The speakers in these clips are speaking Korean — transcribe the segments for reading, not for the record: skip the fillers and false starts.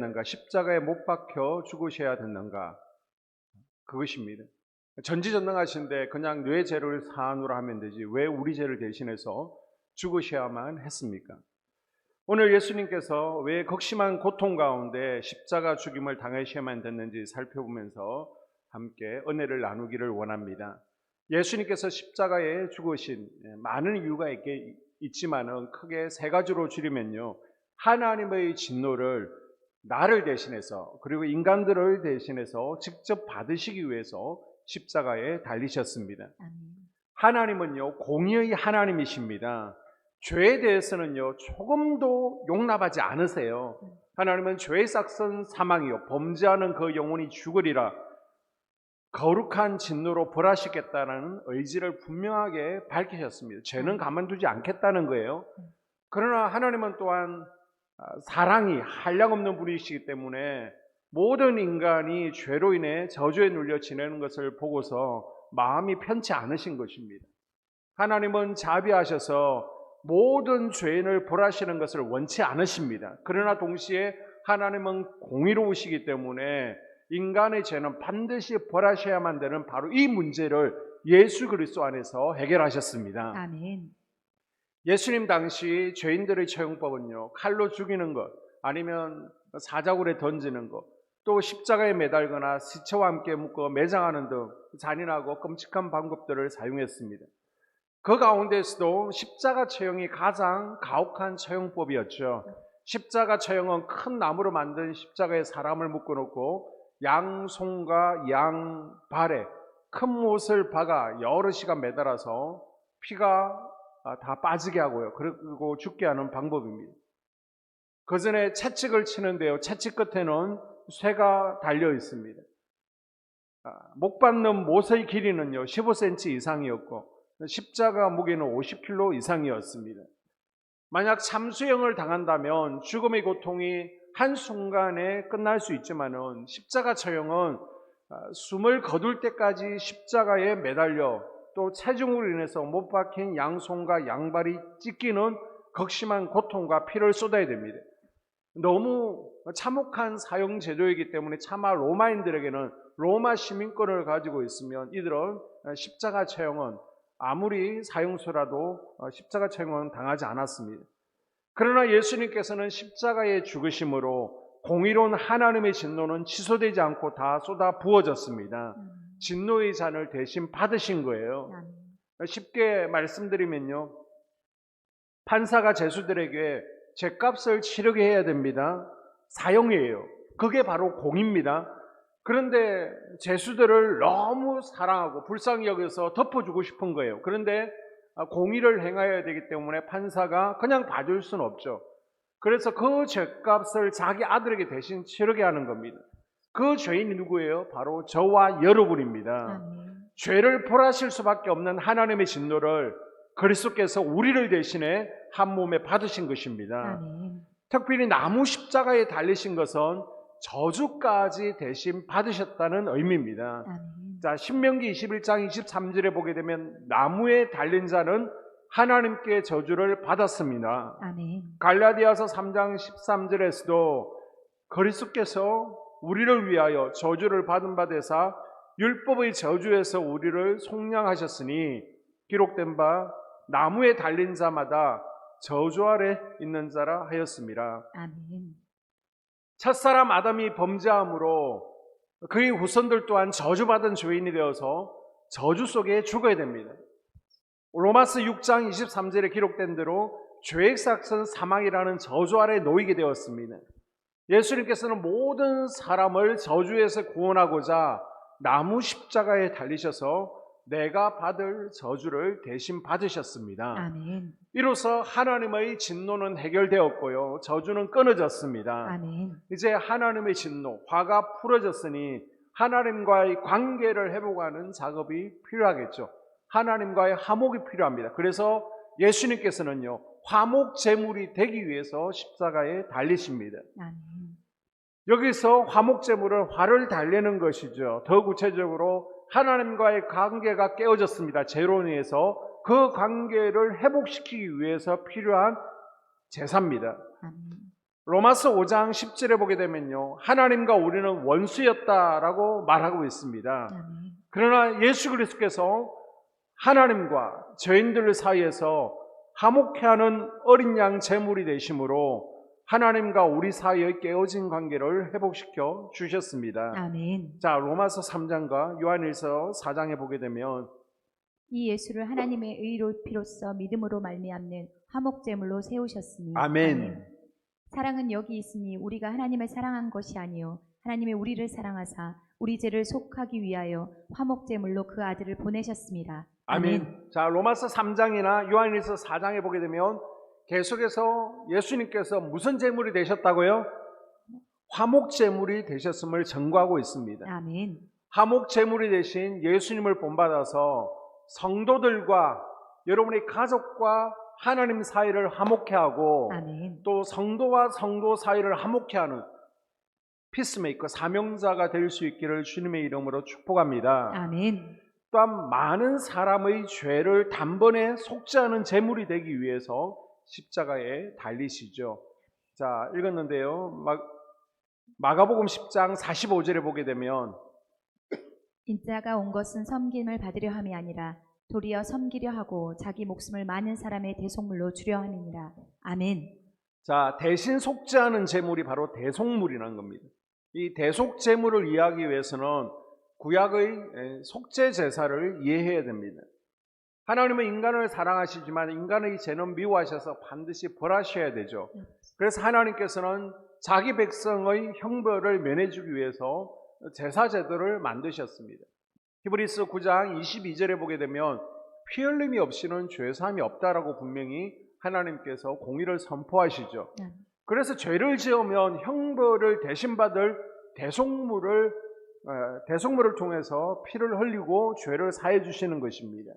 됐는가? 십자가에 못 박혀 죽으셔야 됐는가? 그것입니다. 전지전능하신데 그냥 뇌 죄를 사함으로 하면 되지 왜 우리 죄를 대신해서 죽으셔야만 했습니까? 오늘 예수님께서 왜 극심한 고통 가운데 십자가 죽임을 당하셔야만 됐는지 살펴보면서 함께 은혜를 나누기를 원합니다. 예수님께서 십자가에 죽으신 많은 이유가 있지만은 크게 세 가지로 줄이면요. 하나님의 진노를 나를 대신해서 그리고 인간들을 대신해서 직접 받으시기 위해서 십자가에 달리셨습니다. 하나님은요 공의의 하나님이십니다. 죄에 대해서는요 조금도 용납하지 않으세요. 하나님은 죄의 삭선 사망이요 범죄하는 그 영혼이 죽으리라 거룩한 진노로 벌하시겠다는 의지를 분명하게 밝히셨습니다. 죄는 가만두지 않겠다는 거예요. 그러나 하나님은 또한 사랑이 한량없는 분이시기 때문에 모든 인간이 죄로 인해 저주에 눌려 지내는 것을 보고서 마음이 편치 않으신 것입니다. 하나님은 자비하셔서 모든 죄인을 벌하시는 것을 원치 않으십니다. 그러나 동시에 하나님은 공의로우시기 때문에 인간의 죄는 반드시 벌하셔야만 되는 바로 이 문제를 예수 그리스도 안에서 해결하셨습니다. 아멘. 예수님 당시 죄인들의 처형법은요 칼로 죽이는 것 아니면 사자굴에 던지는 것 또 십자가에 매달거나 시체와 함께 묶어 매장하는 등 잔인하고 끔찍한 방법들을 사용했습니다. 그 가운데서도 십자가 처형이 가장 가혹한 처형법이었죠. 십자가 처형은 큰 나무로 만든 십자가에 사람을 묶어놓고 양 손과 양 발에 큰 못을 박아 여러 시간 매달아서 피가 다 빠지게 하고요. 그리고 죽게 하는 방법입니다. 그 전에 채찍을 치는데요. 채찍 끝에는 쇠가 달려 있습니다. 목 받는 못의 길이는요 15cm 이상이었고 십자가 무게는 50kg 이상이었습니다. 만약 참수형을 당한다면 죽음의 고통이 한순간에 끝날 수 있지만은 십자가 처형은 숨을 거둘 때까지 십자가에 매달려 또 체중으로 인해서 못 박힌 양손과 양발이 찢기는 극심한 고통과 피를 쏟아야 됩니다. 너무 참혹한 사형 제도이기 때문에 차마 로마인들에게는 로마 시민권을 가지고 있으면 이들은 십자가 처형은 아무리 사형수라도 십자가 처형은 당하지 않았습니다. 그러나 예수님께서는 십자가에 죽으심으로 공의로운 하나님의 진노는 취소되지 않고 다 쏟아 부어졌습니다. 진노의 잔을 대신 받으신 거예요. 쉽게 말씀드리면요. 판사가 죄수들에게 죄값을 치르게 해야 됩니다. 사형이에요. 그게 바로 공입니다. 그런데 죄수들을 너무 사랑하고 불쌍히 여겨서 덮어주고 싶은 거예요. 그런데 공의를 행해야 되기 때문에 판사가 그냥 봐줄 수는 없죠. 그래서 그 죄값을 자기 아들에게 대신 치르게 하는 겁니다. 그 죄인이 누구예요? 바로 저와 여러분입니다. 죄를 벌하실 수밖에 없는 하나님의 진노를 그리스도께서 우리를 대신해 한 몸에 받으신 것입니다. 특별히 나무 십자가에 달리신 것은 저주까지 대신 받으셨다는 의미입니다. 자, 신명기 21장 23절에 보게 되면 나무에 달린 자는 하나님께 저주를 받았습니다. 갈라디아서 3장 13절에서도 그리스도께서 우리를 위하여 저주를 받은 바 되사 율법의 저주에서 우리를 속량하셨으니 기록된 바 나무에 달린 자마다 저주 아래 있는 자라 하였습니다. 첫사람 아담이 범죄함으로 그의 후손들 또한 저주받은 죄인이 되어서 저주 속에 죽어야 됩니다. 로마서 6장 23절에 기록된 대로 죄의 삭선 사망이라는 저주 아래 놓이게 되었습니다. 예수님께서는 모든 사람을 저주에서 구원하고자 나무 십자가에 달리셔서 내가 받을 저주를 대신 받으셨습니다. 이로써 하나님의 진노는 해결되었고요. 저주는 끊어졌습니다. 이제 하나님의 진노, 화가 풀어졌으니 하나님과의 관계를 회복하는 작업이 필요하겠죠. 하나님과의 화목이 필요합니다. 그래서 예수님께서는요, 화목 제물이 되기 위해서 십자가에 달리십니다. 여기서 화목 제물은 화를 달래는 것이죠. 더 구체적으로 하나님과의 관계가 깨어졌습니다. 죄로 인해서 그 관계를 회복시키기 위해서 필요한 제사입니다. 로마서 5장 10절에 보게 되면요, 하나님과 우리는 원수였다라고 말하고 있습니다. 아멘. 그러나 예수 그리스도께서 하나님과 죄인들 사이에서 화목케 하는 어린 양 제물이 되심으로 하나님과 우리 사이의 깨어진 관계를 회복시켜 주셨습니다. 아멘. 자, 로마서 3장과 요한일서 4장에 보게 되면 이 예수를 하나님의 의로 피로써 믿음으로 말미암는 화목제물로 세우셨으니 아멘. 사랑은 여기 있으니 우리가 하나님을 사랑한 것이 아니요 하나님의 우리를 사랑하사 우리 죄를 속하기 위하여 화목제물로 그 아들을 보내셨습니다. 아멘. 자, 로마서 3장이나 요한일서 4장에 보게 되면 계속해서 예수님께서 무슨 제물이 되셨다고요? 화목 제물이 되셨음을 전거하고 있습니다. 아멘. 화목 제물이 되신 예수님을 본받아서 성도들과 여러분의 가족과 하나님 사이를 화목케 하고 아멘. 또 성도와 성도 사이를 화목케 하는 피스메이커 사명자가 될 수 있기를 주님의 이름으로 축복합니다. 아멘. 또한 많은 사람의 죄를 단번에 속죄하는 제물이 되기 위해서 십자가에 달리시죠. 자, 읽었는데요. 마가복음 10장 45절에 보게 되면 인자가 온 것은 섬김을 받으려 함이 아니라 도리어 섬기려 하고 자기 목숨을 많은 사람의 대속물로 주려 함이니라. 아멘. 자, 대신 속죄하는 제물이 바로 대속물이라는 겁니다. 이 대속 제물을 이해하기 위해서는 구약의 속죄 제사를 이해해야 됩니다. 하나님은 인간을 사랑하시지만 인간의 죄는 미워하셔서 반드시 벌하셔야 되죠. 그래서 하나님께서는 자기 백성의 형벌을 면해주기 위해서 제사 제도를 만드셨습니다. 히브리서 9장 22절에 보게 되면 피 흘림이 없이는 죄사함이 없다라고 분명히 하나님께서 공의를 선포하시죠. 그래서 죄를 지으면 형벌을 대신받을 대속물을 통해서 피를 흘리고 죄를 사해 주시는 것입니다.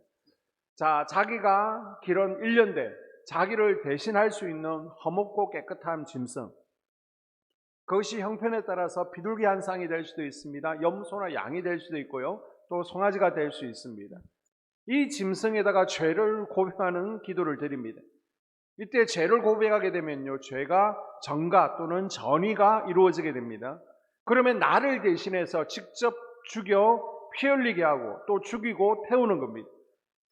자, 자기가 기른 1년대 자기를 대신할 수 있는 허먹고 깨끗한 짐승, 그것이 형편에 따라서 비둘기 한 쌍이 될 수도 있습니다. 염소나 양이 될 수도 있고요, 또 송아지가 될 수 있습니다. 이 짐승에다가 죄를 고백하는 기도를 드립니다. 이때 죄를 고백하게 되면요, 죄가 전가 또는 전의가 이루어지게 됩니다. 그러면 나를 대신해서 직접 죽여 피 흘리게 하고 또 죽이고 태우는 겁니다.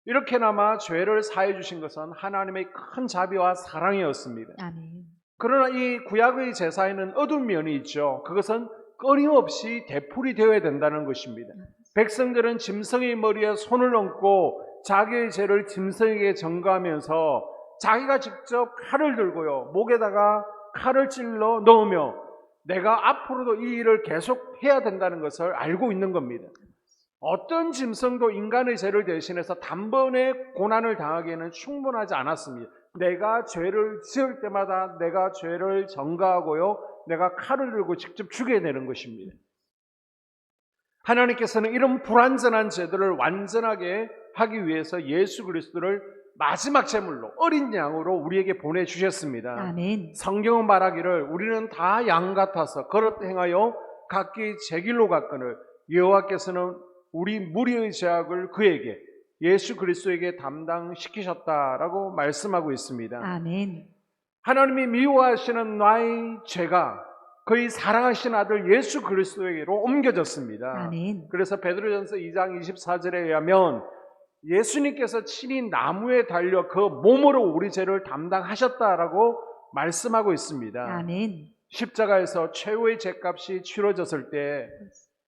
이렇게나마 죄를 사해 주신 것은 하나님의 큰 자비와 사랑이었습니다. 아멘. 그러나 이 구약의 제사에는 어두운 면이 있죠. 그것은 끊임없이 되풀이 되어야 된다는 것입니다. 백성들은 짐승의 머리에 손을 얹고 자기의 죄를 짐승에게 전가하면서 자기가 직접 칼을 들고요, 목에다가 칼을 찔러 넣으며 내가 앞으로도 이 일을 계속 해야 된다는 것을 알고 있는 겁니다. 어떤 짐승도 인간의 죄를 대신해서 단번에 고난을 당하기에는 충분하지 않았습니다. 내가 죄를 지을 때마다 내가 죄를 전가하고요, 내가 칼을 들고 직접 죽여야 되는 것입니다. 하나님께서는 이런 불완전한 죄들을 완전하게 하기 위해서 예수 그리스도를 마지막 제물로 어린 양으로 우리에게 보내주셨습니다. 아멘. 성경은 말하기를 우리는 다 양 같아서 걸어 행하여 각기 제 길로 갔거늘 여호와께서는 우리 무리의 죄악을 그에게 예수 그리스도에게 담당시키셨다라고 말씀하고 있습니다. 아멘. 하나님이 미워하시는 나의 죄가 그의 사랑하신 아들 예수 그리스도에게로 옮겨졌습니다. 아멘. 그래서 베드로전서 2장 24절에 의하면 예수님께서 친히 나무에 달려 그 몸으로 우리 죄를 담당하셨다라고 말씀하고 있습니다. 아멘. 십자가에서 최후의 죄값이 치러졌을 때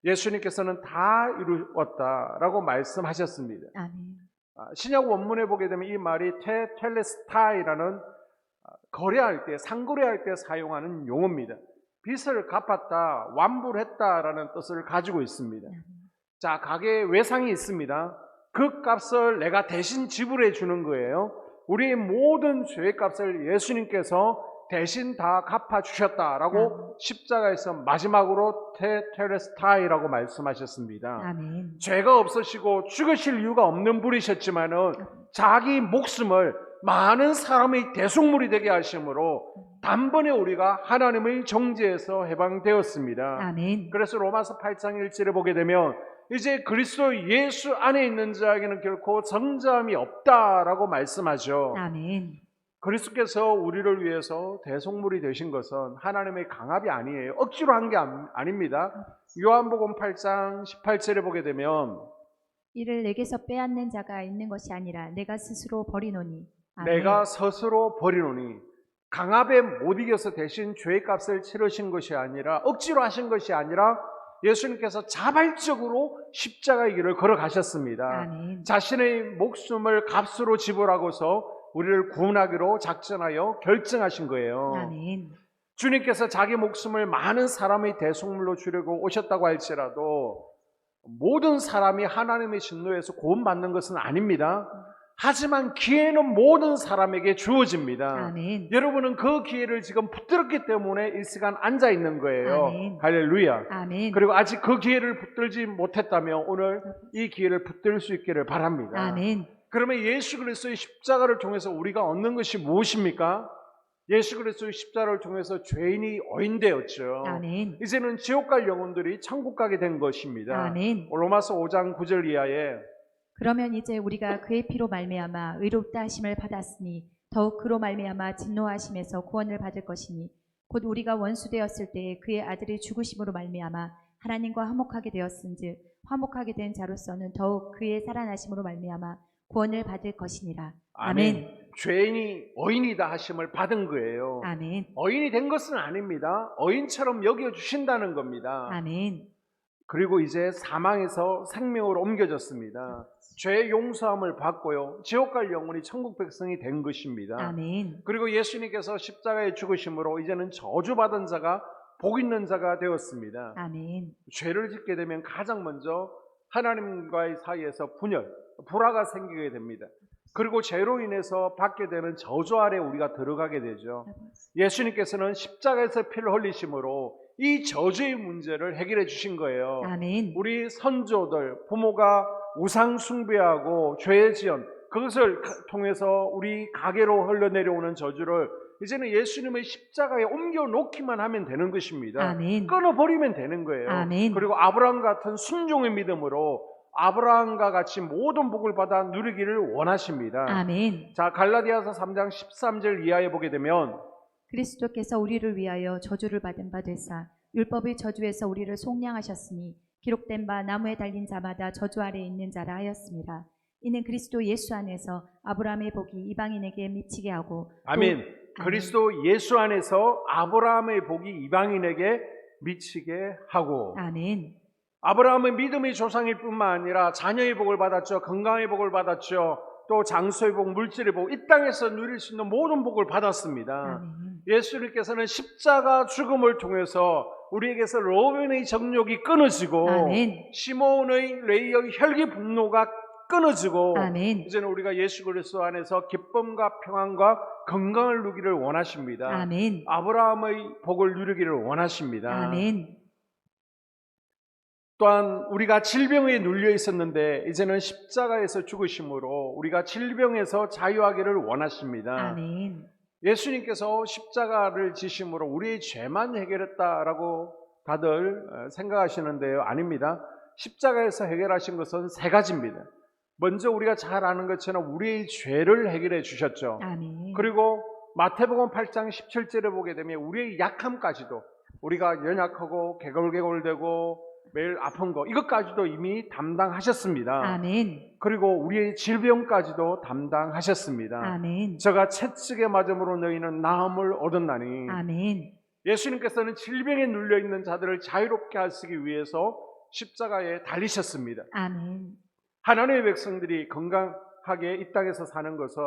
예수님께서는 다 이루었다라고 말씀하셨습니다. 아멘. 신약 원문에 보게 되면 이 말이 텔레스타이라는 거래할 때, 상거래할 때 사용하는 용어입니다. 빚을 갚았다, 완부를 했다라는 뜻을 가지고 있습니다. 자, 가게에 외상이 있습니다. 그 값을 내가 대신 지불해 주는 거예요. 우리의 모든 죄의 값을 예수님께서 대신 다 갚아주셨다라고 십자가에서 마지막으로 테레스타이라고 말씀하셨습니다. 아멘. 죄가 없으시고 죽으실 이유가 없는 분이셨지만은 자기 목숨을 많은 사람의 대속물이 되게 하심으로 단번에 우리가 하나님의 정죄에서 해방되었습니다. 아멘. 그래서 로마서 8장 1절에 보게 되면 이제 그리스도 예수 안에 있는 자에게는 결코 정죄함이 없다라고 말씀하죠. 아멘. 그리스도께서 우리를 위해서 대속물이 되신 것은 하나님의 강압이 아니에요. 억지로 한 게 아닙니다. 요한복음 8장 18절에 보게 되면 이를 내게서 빼앗는 자가 있는 것이 아니라 내가 스스로 버리노니. 아멘. 내가 스스로 버리노니, 강압에 못 이겨서 대신 죄의 값을 치르신 것이 아니라, 억지로 하신 것이 아니라 예수님께서 자발적으로 십자가의 길을 걸어가셨습니다. 아멘. 자신의 목숨을 값으로 지불하고서 우리를 구원하기로 작정하여 결정하신 거예요. 아멘. 주님께서 자기 목숨을 많은 사람의 대속물로 주려고 오셨다고 할지라도 모든 사람이 하나님의 진노에서 구원받는 것은 아닙니다. 하지만 기회는 모든 사람에게 주어집니다. 아멘. 여러분은 그 기회를 지금 붙들었기 때문에 이 시간 앉아 있는 거예요. 아멘. 할렐루야. 아멘. 그리고 아직 그 기회를 붙들지 못했다면 오늘 이 기회를 붙들 수 있기를 바랍니다. 아멘. 그러면 예수 그리스도의 십자가를 통해서 우리가 얻는 것이 무엇입니까? 예수 그리스도의 십자가를 통해서 죄인이 어인되었죠. 아멘. 이제는 지옥 갈 영혼들이 천국 가게 된 것입니다. 아멘. 로마서 5장 9절 이하에 그러면 이제 우리가 그의 피로 말미암아 의롭다 하심을 받았으니 더욱 그로 말미암아 진노하심에서 구원을 받을 것이니 곧 우리가 원수되었을 때에 그의 아들의 죽으심으로 말미암아 하나님과 화목하게 되었은즉 화목하게 된 자로서는 더욱 그의 살아나심으로 말미암아 구원을 받을 것이니라. 아멘. 죄인이 어인이다 하심을 받은 거예요. 아멘. 어인이 된 것은 아닙니다. 어인처럼 여겨주신다는 겁니다. 아멘. 그리고 이제 사망에서 생명으로 옮겨졌습니다. 죄의 용서함을 받고요, 지옥 갈 영혼이 천국 백성이 된 것입니다. 아멘. 그리고 예수님께서 십자가에 죽으심으로 이제는 저주받은 자가 복 있는 자가 되었습니다. 아멘. 죄를 짓게 되면 가장 먼저 하나님과의 사이에서 분열, 불화가 생기게 됩니다. 그리고 죄로 인해서 받게 되는 저주 아래 우리가 들어가게 되죠. 예수님께서는 십자가에서 피를 흘리심으로 이 저주의 문제를 해결해 주신 거예요. 아멘. 우리 선조들, 부모가 우상 숭배하고 죄의 지연, 그것을 통해서 우리 가게로 흘러내려오는 저주를 이제는 예수님의 십자가에 옮겨 놓기만 하면 되는 것입니다. 아멘. 끊어버리면 되는 거예요. 아멘. 그리고 아브라함 같은 순종의 믿음으로 아브라함과 같이 모든 복을 받아 누리기를 원하십니다. 아멘. 자, 갈라디아서 3장 13절 이하에 보게 되면 그리스도께서 우리를 위하여 저주를 받은 바 되사 율법의 저주에서 우리를 속량하셨으니 기록된 바 나무에 달린 자마다 저주 아래 있는 자라 하였습니다. 이는 그리스도 예수 안에서 아브라함의 복이 이방인에게 미치게 하고 아멘. 그리스도 예수 안에서 아브라함의 복이 이방인에게 미치게 하고, 아멘. 아브라함은 믿음의 조상일 뿐만 아니라 자녀의 복을 받았죠. 건강의 복을 받았죠. 또 장소의 복, 물질의 복, 이 땅에서 누릴 수 있는 모든 복을 받았습니다. 아멘. 예수님께서는 십자가 죽음을 통해서 우리에게서 로벤의 정욕이 끊어지고 아멘. 시몬의 레이의 혈기 분노가 끊어지고 아멘. 이제는 우리가 예수 그리스도 안에서 기쁨과 평안과 건강을 누리기를 원하십니다. 아멘. 아브라함의 복을 누리기를 원하십니다. 아멘. 또한 우리가 질병에 눌려 있었는데 이제는 십자가에서 죽으심으로 우리가 질병에서 자유하기를 원하십니다. 아멘. 예수님께서 십자가를 지심으로 우리의 죄만 해결했다라고 다들 생각하시는데요. 아닙니다. 십자가에서 해결하신 것은 세 가지입니다. 먼저 우리가 잘 아는 것처럼 우리의 죄를 해결해 주셨죠. 아멘. 그리고 마태복음 8장 17절에 보게 되면 우리의 약함까지도, 우리가 연약하고 개골개골되고 매일 아픈 거, 이것까지도 이미 담당하셨습니다. 아멘. 그리고 우리의 질병까지도 담당하셨습니다. 아멘. 저가 채찍에 맞음으로 너희는 나음을 얻었나니. 아멘. 예수님께서는 질병에 눌려있는 자들을 자유롭게 하시기 위해서 십자가에 달리셨습니다. 아멘. 하나님의 백성들이 건강하게 이 땅에서 사는 것은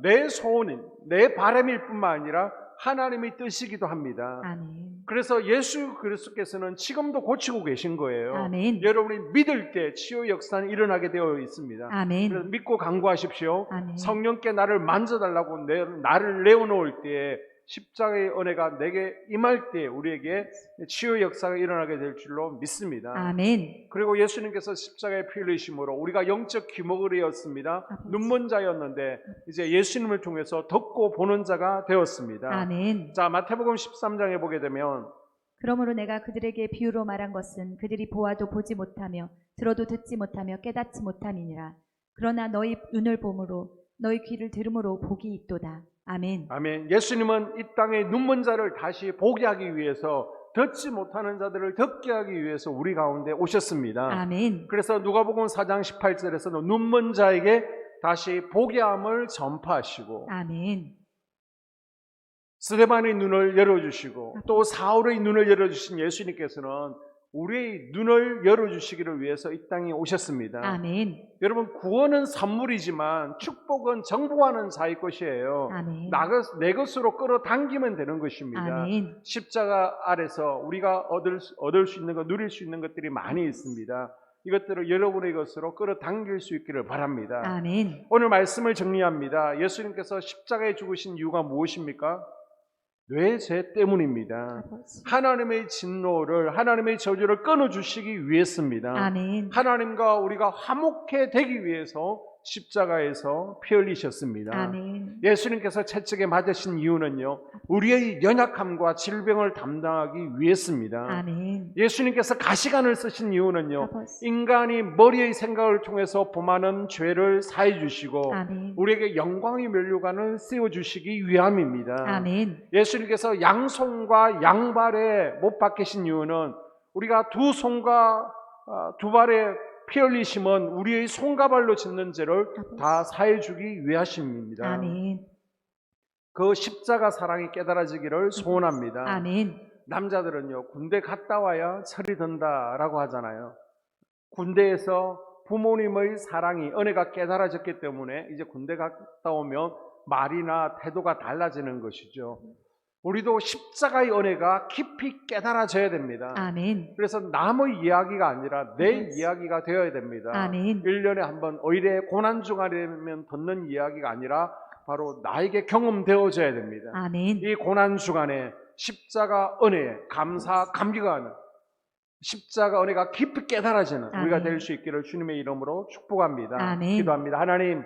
내 소원인, 내 바람일 뿐만 아니라 하나님의 뜻이기도 합니다. 아멘. 그래서 예수 그리스도께서는 지금도 고치고 계신 거예요. 아멘. 여러분이 믿을 때 치유 역사는 일어나게 되어 있습니다. 아멘. 그래서 믿고 간구하십시오. 아멘. 성령께 나를 만져달라고 나를 내어놓을 때에 십자가의 은혜가 내게 임할 때 우리에게 치유 역사가 일어나게 될 줄로 믿습니다. 아멘. 그리고 예수님께서 십자가에 피 흘리심으로 우리가 영적 귀머거리였습니다. 눈먼 자였는데 이제 예수님을 통해서 듣고 보는 자가 되었습니다. 아멘. 자, 마태복음 13장에 보게 되면 그러므로 내가 그들에게 비유로 말한 것은 그들이 보아도 보지 못하며 들어도 듣지 못하며 깨닫지 못함이니라. 그러나 너희 눈을 봄으로 너희 귀를 들음으로 복이 있도다. 아멘. 아멘. 예수님은 이 땅의 눈먼 자를 다시 보게 하기 위해서, 듣지 못하는 자들을 듣게 하기 위해서 우리 가운데 오셨습니다. 아멘. 그래서 누가복음 4장 18절에서는 눈먼 자에게 다시 보게 함을 전파하시고, 아멘. 스데반의 눈을 열어주시고, 또 사울의 눈을 열어주신 예수님께서는 우리의 눈을 열어주시기를 위해서 이 땅에 오셨습니다. 아멘. 여러분, 구원은 선물이지만 축복은 정복하는 자의 것이에요. 아멘. 내 것으로 끌어당기면 되는 것입니다. 아멘. 십자가 아래서 우리가 얻을 수 있는 것, 누릴 수 있는 것들이 많이 있습니다. 이것들을 여러분의 것으로 끌어당길 수 있기를 바랍니다. 아멘. 오늘 말씀을 정리합니다. 예수님께서 십자가에 죽으신 이유가 무엇입니까? 내 죄 때문입니다. 아버지. 하나님의 진노를, 하나님의 저주를 끊어주시기 위해서입니다. 아멘. 하나님과 우리가 화목해 되기 위해서 십자가에서 피 흘리셨습니다. 아멘. 예수님께서 채찍에 맞으신 이유는요, 우리의 연약함과 질병을 담당하기 위해서입니다. 아멘. 예수님께서 가시관을 쓰신 이유는요, 아버지. 인간이 머리의 생각을 통해서 범하는 죄를 사해 주시고 아멘. 우리에게 영광의 면류관을 씌워 주시기 위함입니다. 아멘. 예수님께서 양손과 양발에 못 박히신 이유는 우리가 두 손과 두 발에 피 흘리심은 우리의 손과 발로 짓는 죄를 다 사해 주기 위하심입니다. 아멘. 그 십자가 사랑이 깨달아지기를 소원합니다. 아멘. 남자들은요, 군대 갔다 와야 철이 든다라고 하잖아요. 군대에서 부모님의 사랑이, 은혜가 깨달아졌기 때문에 이제 군대 갔다 오면 말이나 태도가 달라지는 것이죠. 우리도 십자가의 은혜가 깊이 깨달아져야 됩니다. 아멘. 그래서 남의 이야기가 아니라 내 이야기가 되어야 됩니다. 아멘. 1년에 한 번 의례 고난 주간이면 듣는 이야기가 아니라 바로 나에게 경험되어져야 됩니다. 아멘. 이 고난 주간에 십자가 은혜에 감사 감기가 하는, 십자가 은혜가 깊이 깨달아지는 우리가 아멘. 될 수 있기를 주님의 이름으로 축복합니다. 아멘. 기도합니다. 하나님,